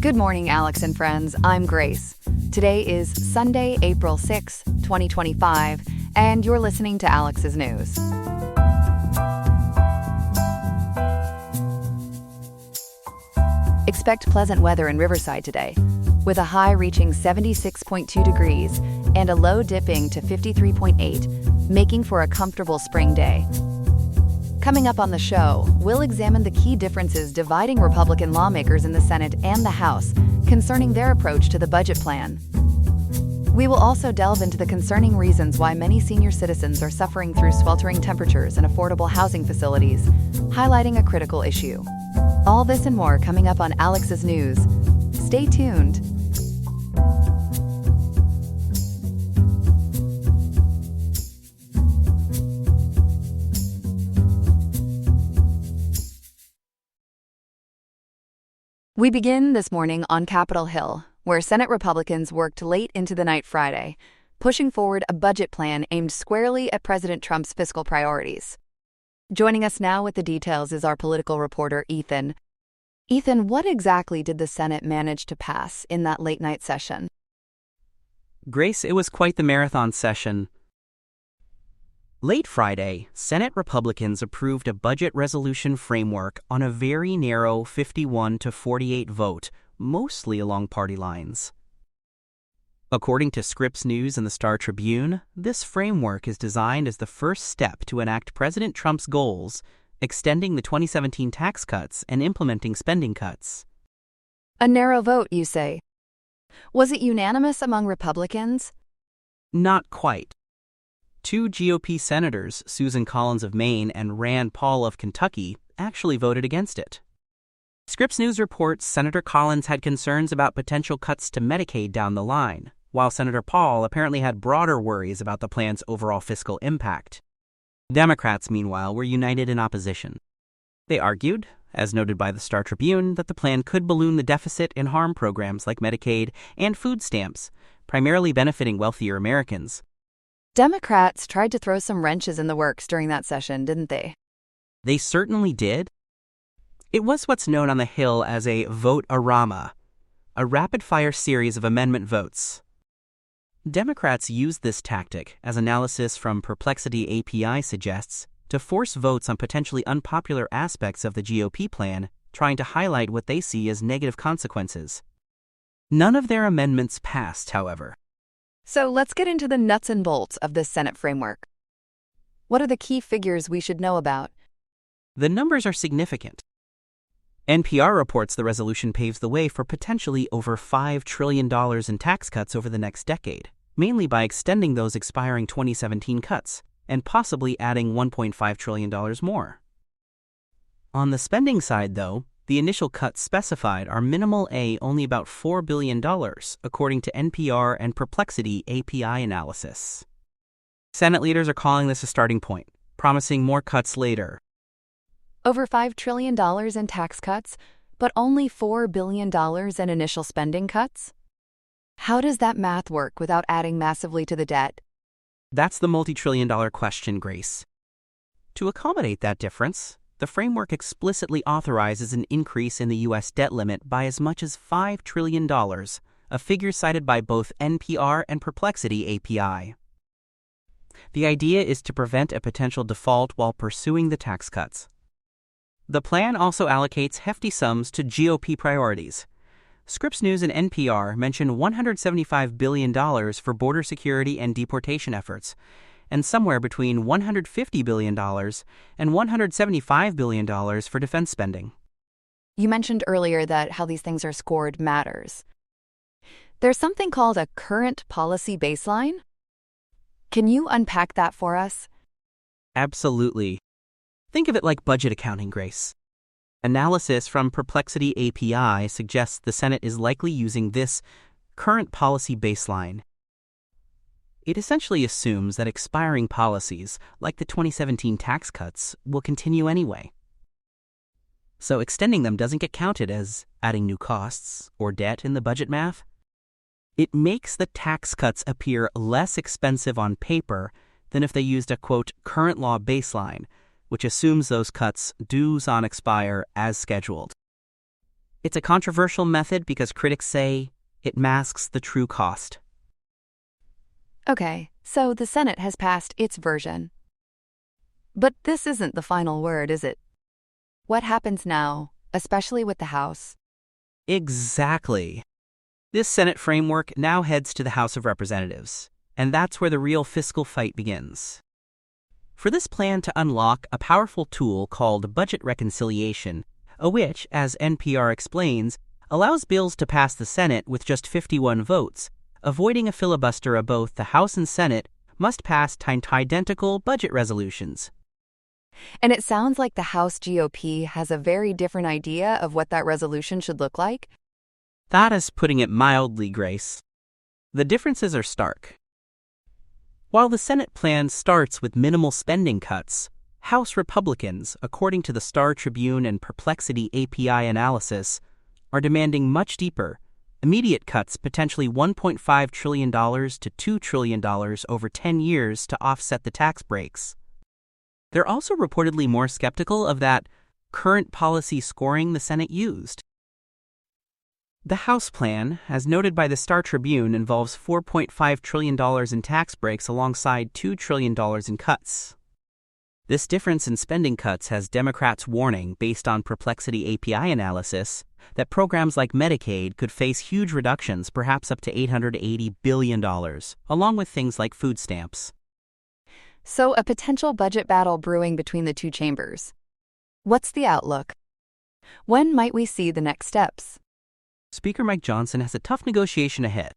Good morning, Alex and friends. I'm Grace. Today is Sunday, April 6, 2025, and you're listening to Alex's News. Expect pleasant weather in Riverside today, with a high reaching 76.2 degrees and a low dipping to 53.8, making for a comfortable spring day. Coming up on the show, we'll examine the key differences dividing Republican lawmakers in the Senate and the House concerning their approach to the budget plan. We will also delve into the concerning reasons why many senior citizens are suffering through sweltering temperatures in affordable housing facilities, highlighting a critical issue. All this and more coming up on Alex's News. Stay tuned. We begin this morning on Capitol Hill, where Senate Republicans worked late into the night Friday, pushing forward a budget plan aimed squarely at President Trump's fiscal priorities. Joining us now with the details is our political reporter, Ethan. Ethan, what exactly did the Senate manage to pass in that late-night session? Grace, it was quite the marathon session. Late Friday, Senate Republicans approved a budget resolution framework on a very narrow 51-48 vote, mostly along party lines. According to Scripps News and the Star Tribune, this framework is designed as the first step to enact President Trump's goals, extending the 2017 tax cuts and implementing spending cuts. A narrow vote, you say. Was it unanimous among Republicans? Not quite. Two GOP senators, Susan Collins of Maine and Rand Paul of Kentucky, actually voted against it. Scripps News reports Senator Collins had concerns about potential cuts to Medicaid down the line, while Senator Paul apparently had broader worries about the plan's overall fiscal impact. Democrats, meanwhile, were united in opposition. They argued, as noted by the Star Tribune, that the plan could balloon the deficit and harm programs like Medicaid and food stamps, primarily benefiting wealthier Americans. Democrats tried to throw some wrenches in the works during that session, didn't they? They certainly did. It was what's known on the Hill as a vote-a-rama, a rapid-fire series of amendment votes. Democrats used this tactic, as analysis from Perplexity API suggests, to force votes on potentially unpopular aspects of the GOP plan, trying to highlight what they see as negative consequences. None of their amendments passed, however. So let's get into the nuts and bolts of this Senate framework. What are the key figures we should know about? The numbers are significant. NPR reports the resolution paves the way for potentially over $5 trillion in tax cuts over the next decade, mainly by extending those expiring 2017 cuts and possibly adding $1.5 trillion more. On the spending side, though, the initial cuts specified are minimal only about $4 billion, according to NPR and Perplexity API analysis. Senate leaders are calling this a starting point, promising more cuts later. Over $5 trillion in tax cuts, but only $4 billion in initial spending cuts? How does that math work without adding massively to the debt? That's the multi-trillion-dollar question, Grace. To accommodate that difference, the framework explicitly authorizes an increase in the U.S. debt limit by as much as $5 trillion, a figure cited by both NPR and Perplexity API. The idea is to prevent a potential default while pursuing the tax cuts. The plan also allocates hefty sums to GOP priorities. Scripps News and NPR mention $175 billion for border security and deportation efforts, and somewhere between $150 billion and $175 billion for defense spending. You mentioned earlier that how these things are scored matters. There's something called a current policy baseline? Can you unpack that for us? Absolutely. Think of it like budget accounting, Grace. Analysis from Perplexity API suggests the Senate is likely using this current policy baseline. It essentially assumes that expiring policies, like the 2017 tax cuts, will continue anyway. So extending them doesn't get counted as adding new costs or debt in the budget math. It makes the tax cuts appear less expensive on paper than if they used a, quote, current law baseline, which assumes those cuts do on expire as scheduled. It's a controversial method because critics say it masks the true cost. Okay, so the Senate has passed its version. But this isn't the final word, is it? What happens now, especially with the House? Exactly. This Senate framework now heads to the House of Representatives, and that's where the real fiscal fight begins. For this plan to unlock a powerful tool called budget reconciliation, which, as NPR explains, allows bills to pass the Senate with just 51 votes, avoiding a filibuster of both the House and Senate must pass identical budget resolutions. And it sounds like the House GOP has a very different idea of what that resolution should look like. That is putting it mildly, Grace. The differences are stark. While the Senate plan starts with minimal spending cuts, House Republicans, according to the Star Tribune and Perplexity API analysis, are demanding much deeper, immediate cuts, potentially $1.5 trillion to $2 trillion over 10 years to offset the tax breaks. They're also reportedly more skeptical of that current policy scoring the Senate used. The House plan, as noted by the Star Tribune, involves $4.5 trillion in tax breaks alongside $2 trillion in cuts. This difference in spending cuts has Democrats warning, based on Perplexity API analysis, that programs like Medicaid could face huge reductions, perhaps up to $880 billion, along with things like food stamps. So a potential budget battle brewing between the two chambers. What's the outlook? When might we see the next steps? Speaker Mike Johnson has a tough negotiation ahead.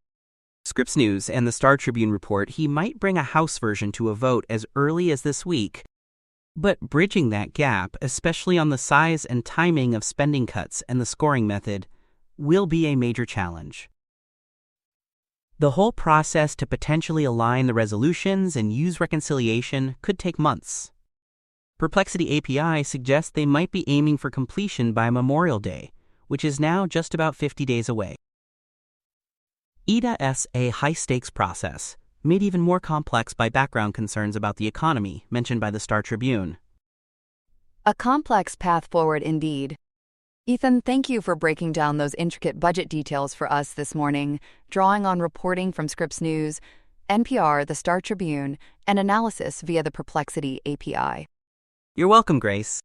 Scripps News and the Star Tribune report he might bring a House version to a vote as early as this week. But bridging that gap, especially on the size and timing of spending cuts and the scoring method, will be a major challenge. The whole process to potentially align the resolutions and use reconciliation could take months. Perplexity API suggests they might be aiming for completion by Memorial Day, which is now just about 50 days away. EDA's a high-stakes process, made even more complex by background concerns about the economy mentioned by the Star Tribune. A complex path forward indeed. Ethan, thank you for breaking down those intricate budget details for us this morning, drawing on reporting from Scripps News, NPR, the Star Tribune, and analysis via the Perplexity API. You're welcome, Grace.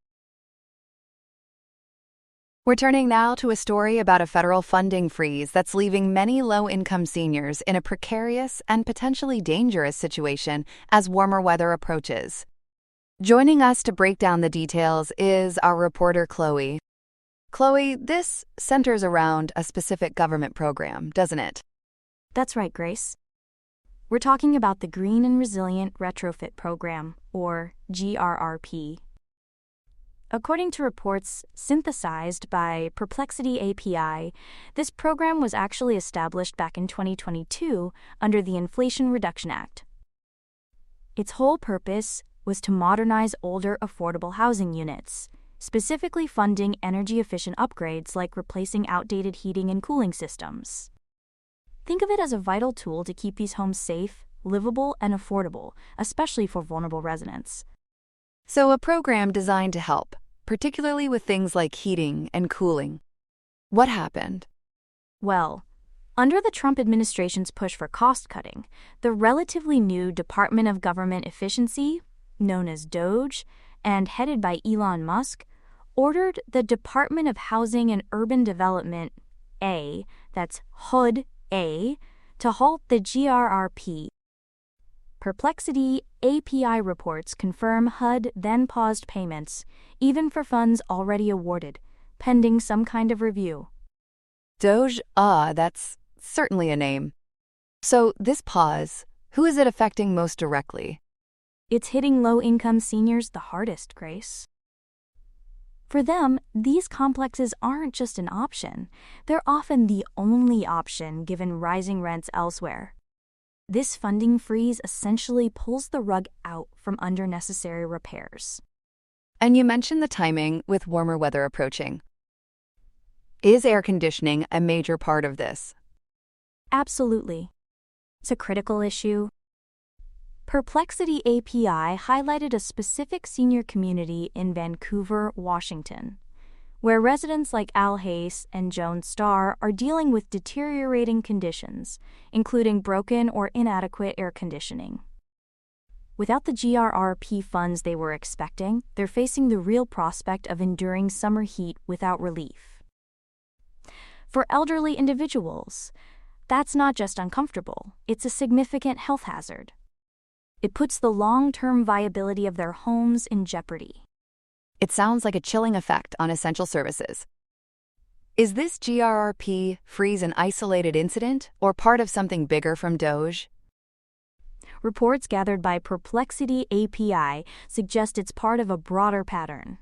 We're turning now to a story about a federal funding freeze that's leaving many low-income seniors in a precarious and potentially dangerous situation as warmer weather approaches. Joining us to break down the details is our reporter, Chloe. Chloe, this centers around a specific government program, doesn't it? That's right, Grace. We're talking about the Green and Resilient Retrofit Program, or GRRP. According to reports synthesized by Perplexity API, this program was actually established back in 2022 under the Inflation Reduction Act. Its whole purpose was to modernize older affordable housing units, specifically funding energy-efficient upgrades like replacing outdated heating and cooling systems. Think of it as a vital tool to keep these homes safe, livable, and affordable, especially for vulnerable residents. So a program designed to help, particularly with things like heating and cooling. What happened? Well, under the Trump administration's push for cost-cutting, the relatively new Department of Government Efficiency, known as DOGE, and headed by Elon Musk, ordered the Department of Housing and Urban Development, that's HUD-A, to halt the GRRP. Perplexity API reports confirm HUD then paused payments, even for funds already awarded, pending some kind of review. DOGE, that's certainly a name. So this pause, who is it affecting most directly? It's hitting low-income seniors the hardest, Grace. For them, these complexes aren't just an option. They're often the only option given rising rents elsewhere. This funding freeze essentially pulls the rug out from under necessary repairs. And you mentioned the timing with warmer weather approaching. Is air conditioning a major part of this? Absolutely. It's a critical issue. Perplexity API highlighted a specific senior community in Vancouver, Washington, where residents like Al Hayes and Joan Starr are dealing with deteriorating conditions, including broken or inadequate air conditioning. Without the GRRP funds they were expecting, they're facing the real prospect of enduring summer heat without relief. For elderly individuals, that's not just uncomfortable, it's a significant health hazard. It puts the long-term viability of their homes in jeopardy. It sounds like a chilling effect on essential services. Is this GRRP freeze an isolated incident or part of something bigger from DOGE? Reports gathered by Perplexity API suggest it's part of a broader pattern.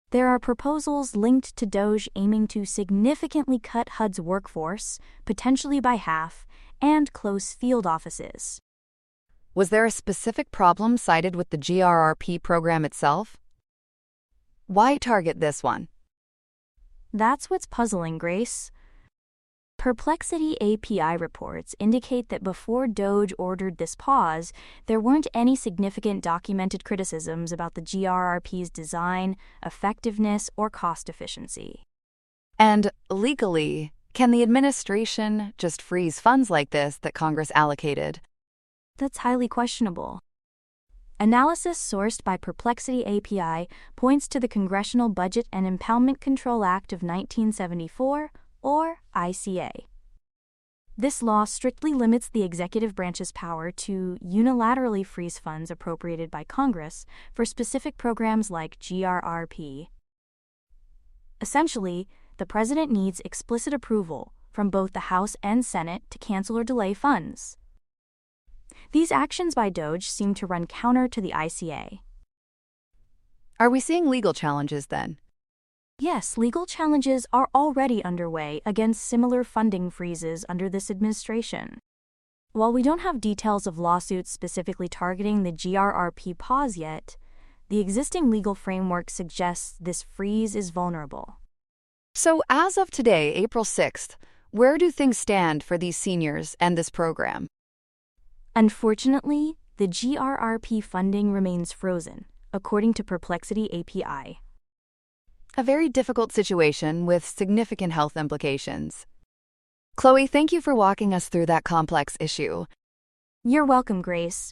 There are proposals linked to DOGE aiming to significantly cut HUD's workforce, potentially by half, and close field offices. Was there a specific problem cited with the GRRP program itself? Why target this one? That's what's puzzling, Grace. Perplexity API reports indicate that before DOGE ordered this pause, there weren't any significant documented criticisms about the GRRP's design, effectiveness, or cost efficiency. And legally, can the administration just freeze funds like this that Congress allocated? That's highly questionable. Analysis sourced by Perplexity API points to the Congressional Budget and Impoundment Control Act of 1974, or ICA. This law strictly limits the executive branch's power to unilaterally freeze funds appropriated by Congress for specific programs like GRRP. Essentially, the president needs explicit approval from both the House and Senate to cancel or delay funds. These actions by DOGE seem to run counter to the ICA. Are we seeing legal challenges then? Yes, legal challenges are already underway against similar funding freezes under this administration. While we don't have details of lawsuits specifically targeting the GRRP pause yet, the existing legal framework suggests this freeze is vulnerable. So as of today, April 6th, where do things stand for these seniors and this program? Unfortunately, the GRRP funding remains frozen, according to Perplexity API. A very difficult situation with significant health implications. Chloe, thank you for walking us through that complex issue. You're welcome, Grace.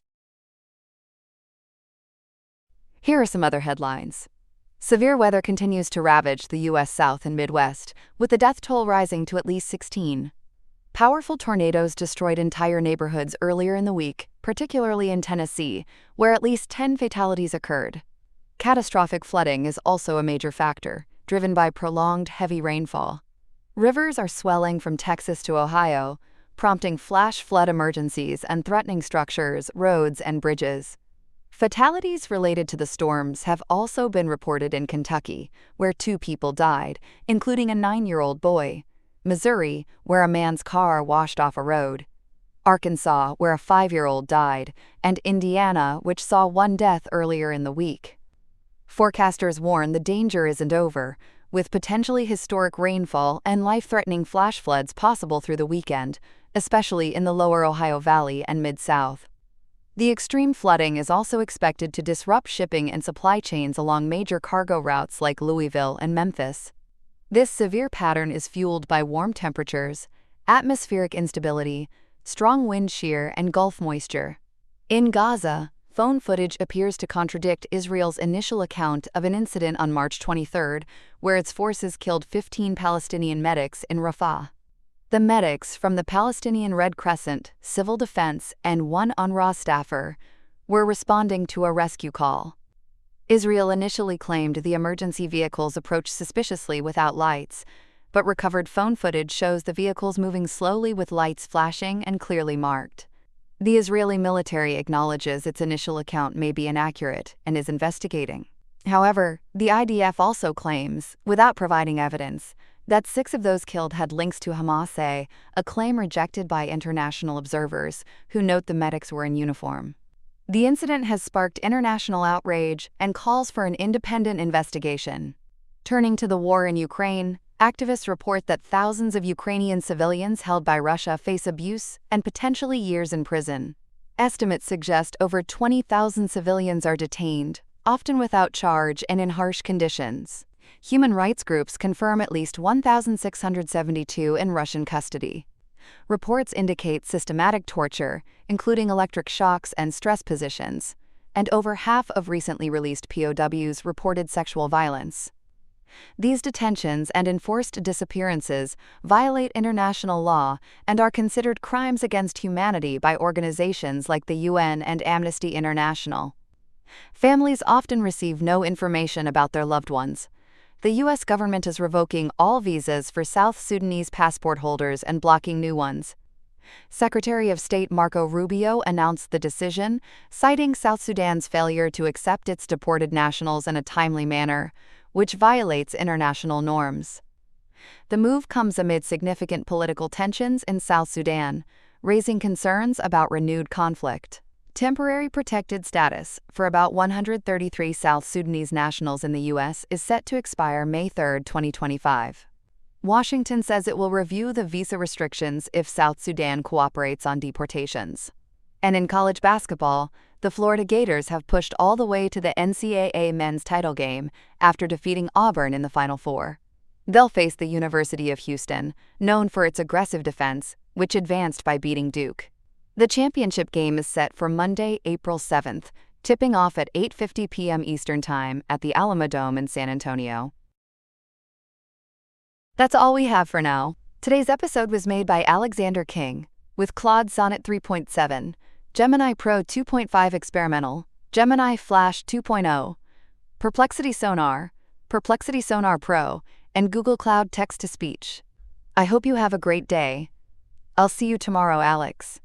Here are some other headlines. Severe weather continues to ravage the U.S. South and Midwest, with the death toll rising to at least 16. Powerful tornadoes destroyed entire neighborhoods earlier in the week, particularly in Tennessee, where at least 10 fatalities occurred. Catastrophic flooding is also a major factor, driven by prolonged heavy rainfall. Rivers are swelling from Texas to Ohio, prompting flash flood emergencies and threatening structures, roads, and bridges. Fatalities related to the storms have also been reported in Kentucky, where 2 people died, including a 9-year-old boy, Missouri, where a man's car washed off a road, Arkansas, where a 5-year-old died, and Indiana, which saw 1 death earlier in the week. Forecasters warn the danger isn't over, with potentially historic rainfall and life-threatening flash floods possible through the weekend, especially in the lower Ohio Valley and Mid-South. The extreme flooding is also expected to disrupt shipping and supply chains along major cargo routes like Louisville and Memphis. This severe pattern is fueled by warm temperatures, atmospheric instability, strong wind shear, and Gulf moisture. In Gaza, phone footage appears to contradict Israel's initial account of an incident on March 23, where its forces killed 15 Palestinian medics in Rafah. The medics from the Palestinian Red Crescent, Civil Defense, and 1 UNRWA staffer were responding to a rescue call. Israel initially claimed the emergency vehicles approached suspiciously without lights, but recovered phone footage shows the vehicles moving slowly with lights flashing and clearly marked. The Israeli military acknowledges its initial account may be inaccurate and is investigating. However, the IDF also claims, without providing evidence, that 6 of those killed had links to Hamas, a claim rejected by international observers who note the medics were in uniform. The incident has sparked international outrage and calls for an independent investigation. Turning to the war in Ukraine, activists report that thousands of Ukrainian civilians held by Russia face abuse and potentially years in prison. Estimates suggest over 20,000 civilians are detained, often without charge and in harsh conditions. Human rights groups confirm at least 1,672 in Russian custody. Reports indicate systematic torture, including electric shocks and stress positions, and over half of recently released POWs reported sexual violence. These detentions and enforced disappearances violate international law and are considered crimes against humanity by organizations like the UN and Amnesty International. Families often receive no information about their loved ones. The U.S. government is revoking all visas for South Sudanese passport holders and blocking new ones. Secretary of State Marco Rubio announced the decision, citing South Sudan's failure to accept its deported nationals in a timely manner, which violates international norms. The move comes amid significant political tensions in South Sudan, raising concerns about renewed conflict. Temporary protected status for about 133 South Sudanese nationals in the U.S. is set to expire May 3, 2025. Washington says it will review the visa restrictions if South Sudan cooperates on deportations. And in college basketball, the Florida Gators have pushed all the way to the NCAA men's title game after defeating Auburn in the Final Four. They'll face the University of Houston, known for its aggressive defense, which advanced by beating Duke. The championship game is set for Monday, April 7th, tipping off at 8:50 p.m. Eastern Time at the Alamodome in San Antonio. That's all we have for now. Today's episode was made by Alexander King, with Claude Sonnet 3.7, Gemini Pro 2.5 Experimental, Gemini Flash 2.0, Perplexity Sonar Pro, and Google Cloud Text-to-Speech. I hope you have a great day. I'll see you tomorrow, Alex.